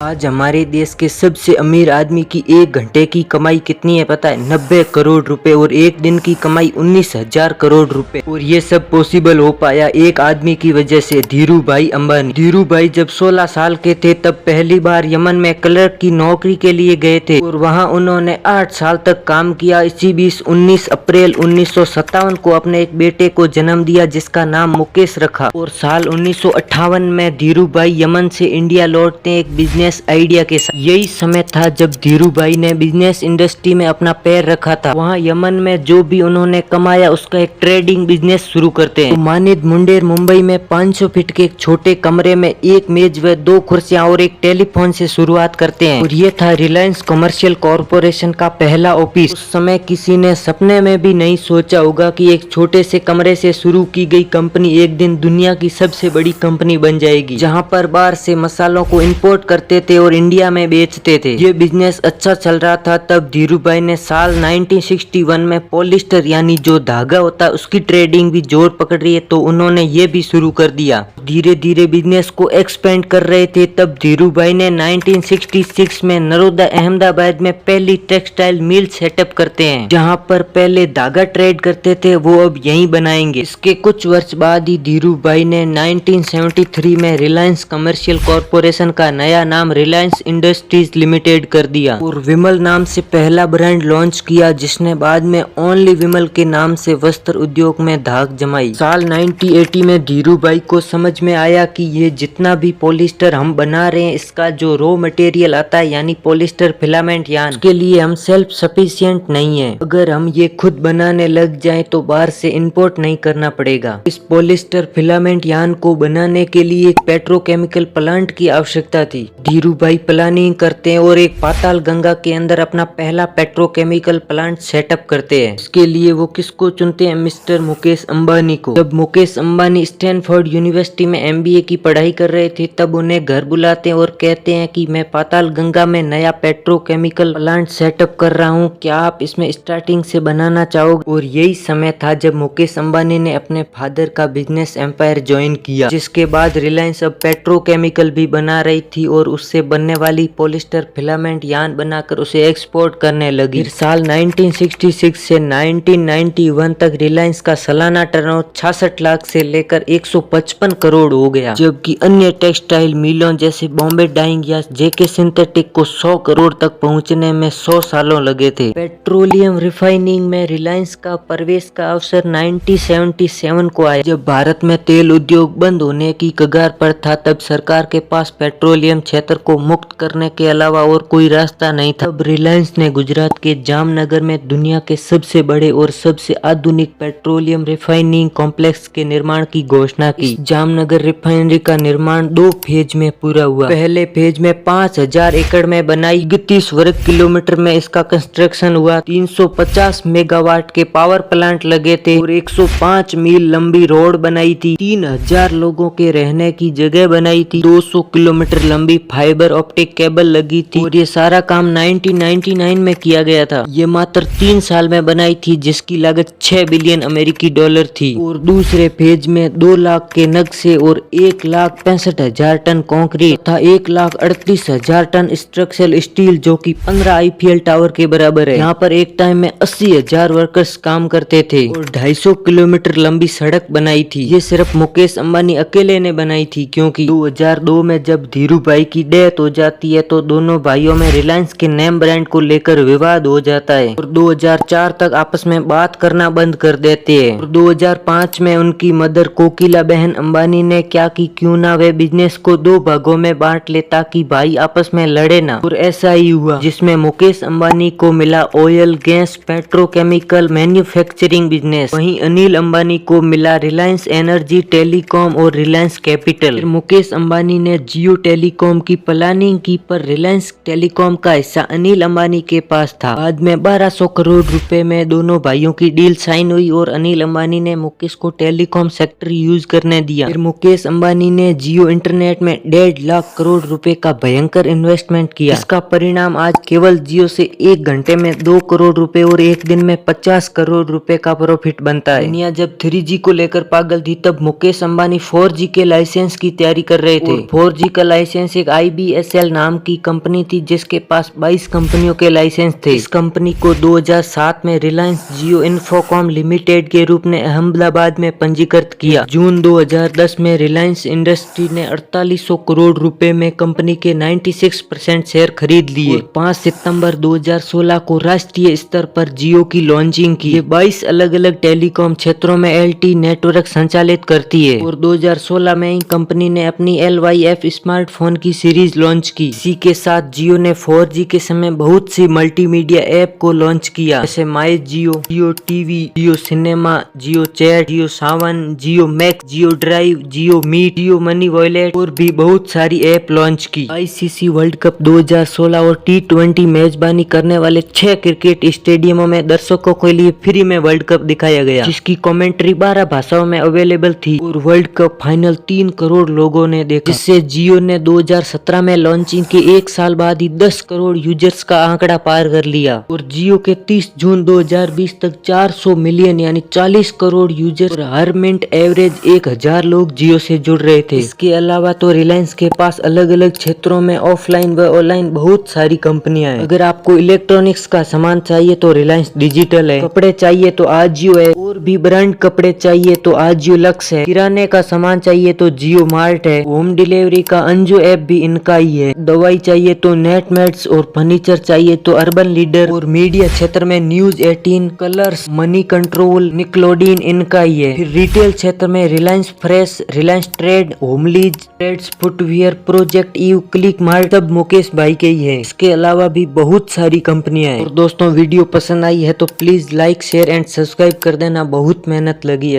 आज हमारे देश के सबसे अमीर आदमी की एक घंटे की कमाई कितनी है पता है? 90 करोड़ रुपए। और एक दिन की कमाई 19,000 करोड़ रुपए। और ये सब पॉसिबल हो पाया एक आदमी की वजह से, धीरू भाई अंबानी। धीरू भाई जब 16 साल के थे तब पहली बार यमन में क्लर्क की नौकरी के लिए गए थे और वहाँ उन्होंने 8 साल तक काम किया। इसी बीच 19 अप्रैल 1957 को अपने एक बेटे को जन्म दिया जिसका नाम मुकेश रखा। और साल 1958 में धीरू भाई यमन से इंडिया लौटते एक बिजनेस आइडिया के साथ। यही समय था जब धीरू भाई ने बिजनेस इंडस्ट्री में अपना पैर रखा था। वहाँ यमन में जो भी उन्होंने कमाया उसका एक ट्रेडिंग बिजनेस शुरू करते हैं। तो मानिद मुंडेर मुंबई में 500 फीट के एक छोटे कमरे में एक मेज व 2 कुर्सियां और एक टेलीफोन से शुरुआत करते हैं। और ये था रिलायंस कमर्शियल कॉरपोरेशन का पहला ऑफिस। उस समय किसी ने सपने में भी नहीं सोचा होगा कि एक छोटे से कमरे से शुरू की गई कंपनी एक दिन दुनिया की सबसे बड़ी कंपनी बन जाएगी, जहाँ पर बाहर से मसालों को इम्पोर्ट करते थे और इंडिया में बेचते थे। ये बिजनेस अच्छा चल रहा था तब धीरू भाई ने साल 1961 में पॉलिस्टर यानी जो धागा होता है उसकी ट्रेडिंग भी जोर पकड़ रही है तो उन्होंने ये भी शुरू कर दिया। धीरे धीरे बिजनेस को एक्सपेंड कर रहे थे तब धीरू भाई ने 1966 में नरोदा अहमदाबाद में पहली टेक्सटाइल मिल सेटअप करते हैं। जहाँ पर पहले धागा ट्रेड करते थे वो अब यहीं बनाएंगे। इसके कुछ वर्ष बाद ही धीरू भाई ने 1973 में रिलायंस कमर्शियल कॉरपोरेशन का नया नाम रिलायंस इंडस्ट्रीज लिमिटेड कर दिया और विमल नाम से पहला ब्रांड लॉन्च किया, जिसने बाद में ओनली विमल के नाम से वस्त्र उद्योग में धाक जमाई। साल 1980 में धीरू भाई को समझ में आया कि ये जितना भी पॉलिस्टर हम बना रहे हैं इसका जो रॉ मटेरियल आता है यानी पॉलिस्टर फिलामेंट यान, उसके लिए हम सेल्फ सफिशिएंट नहीं है। अगर हम ये खुद बनाने लग जाएं तो बाहर से इंपोर्ट नहीं करना पड़ेगा। इस पॉलिस्टर फिलामेंट यान को बनाने के लिए एक पेट्रोकेमिकल प्लांट की आवश्यकता थी। धीरू भाई प्लानिंग करते हैं और एक पाताल गंगा के अंदर अपना पहला पेट्रोकेमिकल प्लांट सेटअप करते हैं। इसके लिए वो किसको चुनते हैं? मिस्टर मुकेश अंबानी को। जब मुकेश अंबानी स्टैनफोर्ड यूनिवर्सिटी में MBA की पढ़ाई कर रहे थे तब उन्हें घर बुलाते हैं और कहते हैं कि मैं पाताल गंगा में नया पेट्रोकेमिकल प्लांट सेटअप कर रहा हूँ, क्या आप इसमें स्टार्टिंग से बनाना चाहोगे? और यही समय था जब मुकेश अंबानी ने अपने फादर का बिजनेस एम्पायर ज्वाइन किया, जिसके बाद रिलायंस अब पेट्रोकेमिकल भी बना रही थी और उससे बनने वाली पॉलिस्टर फिलामेंट यान बनाकर उसे एक्सपोर्ट करने लगी। फिर साल 1966 से 1991 तक रिलायंस का सालाना टर्नओवर 66 लाख से लेकर 155 करोड़ हो गया, जबकि अन्य टेक्सटाइल मिलों जैसे बॉम्बे डाइंग या JK सिंथेटिक को 100 करोड़ तक पहुंचने में 100 सालों लगे थे। पेट्रोलियम रिफाइनिंग में रिलायंस का प्रवेश का अवसर 1977 को आया, जब भारत में तेल उद्योग बंद होने की कगार पर था। तब सरकार के पास पेट्रोलियम क्षेत्र को मुक्त करने के अलावा और कोई रास्ता नहीं था। अब रिलायंस ने गुजरात के जामनगर में दुनिया के सबसे बड़े और सबसे आधुनिक पेट्रोलियम रिफाइनिंग कॉम्प्लेक्स के निर्माण की घोषणा की। जामनगर रिफाइनरी का निर्माण 2 फेज में पूरा हुआ। पहले फेज में 5000 एकड़ में बनाई 31 वर्ग किलोमीटर में इसका कंस्ट्रक्शन हुआ। 350 मेगावाट के पावर प्लांट लगे थे और 105 मील लंबी रोड बनाई थी। 3000 लोगों के रहने की जगह बनाई थी। 200 किलोमीटर लंबी फाइबर ऑप्टिक केबल लगी थी और ये सारा काम 1999 में किया गया था। ये मात्र 3 साल में बनाई थी, जिसकी लागत 6 बिलियन अमेरिकी डॉलर थी। और दूसरे फेज में 2 लाख के नक्शे और 1,65,000 टन कंक्रीट तथा 1,38,000 टन स्ट्रक्चरल स्टील, जो कि 15 IPL टावर के बराबर है। यहाँ पर एक टाइम में 80,000 वर्कर्स काम करते थे और 250 किलोमीटर लंबी सड़क बनाई थी। ये सिर्फ मुकेश अंबानी अकेले ने बनाई थी, क्योंकि 2002 में जब धीरू भाई की डेथ हो जाती है तो दोनों भाइयों में रिलायंस के नेम ब्रांड को लेकर विवाद हो जाता है और 2004 तक आपस में बात करना बंद कर देते हैं। और 2005 में उनकी मदर कोकिला बहन अंबानी ने क्या कि क्यों ना वे बिजनेस को 2 भागों में बांट ले ताकि भाई आपस में लड़े ना। और ऐसा ही हुआ, जिसमें मुकेश अंबानी को मिला oil, gas, petrochemical, manufacturing business. वहीं अनिल अंबानी को मिला रिलायंस एनर्जी, टेलीकॉम और रिलायंस कैपिटल। मुकेश अंबानी ने जियो टेलीकॉम की प्लानिंग की, पर रिलायंस टेलीकॉम का हिस्सा अनिल अंबानी के पास था। बाद में 1200 करोड़ रुपए में दोनों भाइयों की डील साइन हुई और अनिल अंबानी ने मुकेश को टेलीकॉम सेक्टर यूज करने दिया। फिर मुकेश अंबानी ने जियो इंटरनेट में 1.5 लाख करोड़ रुपए का भयंकर इन्वेस्टमेंट किया। इसका परिणाम आज केवल जियो से 1 घंटे में 2 करोड़ रुपए और 1 दिन में 50 करोड़ रुपए का प्रॉफिट बनता है। दुनिया जब 3G को लेकर पागल थी तब मुकेश अंबानी 4G के लाइसेंस की तैयारी कर रहे थे। 4G का लाइसेंस एक YBSL नाम की कंपनी थी जिसके पास 22 कंपनियों के लाइसेंस थे। इस कंपनी को 2007 में रिलायंस जियो इन्फोकॉम लिमिटेड के रूप में अहमदाबाद में पंजीकृत किया। जून 2010 में रिलायंस इंडस्ट्री ने 4800 करोड़ रुपए में कंपनी के 96% शेयर खरीद लिए। 5 सितंबर 2016 को राष्ट्रीय स्तर पर जियो की लॉन्चिंग की। ये 22 अलग अलग टेलीकॉम क्षेत्रों में LTE नेटवर्क संचालित करती है और 2016 में ही कंपनी ने अपनी LYF स्मार्टफोन की सीरीज लॉन्च की। इसी के साथ जियो ने 4G के समय बहुत सी मल्टीमीडिया ऐप को लॉन्च किया, जैसे माई जियो, जियो टीवी, जियो सिनेमा, जियो चैट, जियो सावन, जियो मैक्स, जियो ड्राइव, जियो मीट, जियो मनी वॉलेट और भी बहुत सारी ऐप लॉन्च की। ICC वर्ल्ड कप 2016 और T20 मेजबानी करने वाले 6 क्रिकेट स्टेडियमों में दर्शकों के लिए फ्री में वर्ल्ड कप दिखाया गया, जिसकी कमेंट्री 12 भाषाओं में अवेलेबल थी और वर्ल्ड कप फाइनल 3 करोड़ लोगों ने देखा, जिससे जियो ने 2017 में लॉन्चिंग के 1 साल बाद ही 10 करोड़ यूजर्स का आंकड़ा पार कर लिया और जियो के 30 जून 2020 तक 400 मिलियन यानी 40 करोड़ यूजर और हर मिनट एवरेज 1000 लोग जियो से जुड़ रहे थे। इसके अलावा तो रिलायंस के पास अलग अलग क्षेत्रों में ऑफलाइन व ऑनलाइन बहुत सारी कंपनियां हैं। अगर आपको इलेक्ट्रॉनिक्स का सामान चाहिए तो रिलायंस डिजिटल है, कपड़े चाहिए तो आजियो है, और भी ब्रांड कपड़े चाहिए तो आजियो लक्स है, किराने का सामान चाहिए तो जियो मार्ट है, होम डिलीवरी का अंजो ऐप भी इनका ही है, दवाई चाहिए तो नेटमेट्स और फर्नीचर चाहिए तो अर्बन लीडर, और मीडिया क्षेत्र में News 18, Colors, Money Control, Nickelodeon इनका ही है। फिर रिटेल क्षेत्र में रिलायंस फ्रेश, रिलायंस ट्रेड, होमलीज, Trends, Footwear, Project Eve, Click Mart सब मुकेश भाई के ही है। इसके अलावा भी बहुत सारी कंपनियां हैं। और दोस्तों वीडियो पसंद आई है तो please like share and subscribe कर देना, बहुत मेहनत लगी है।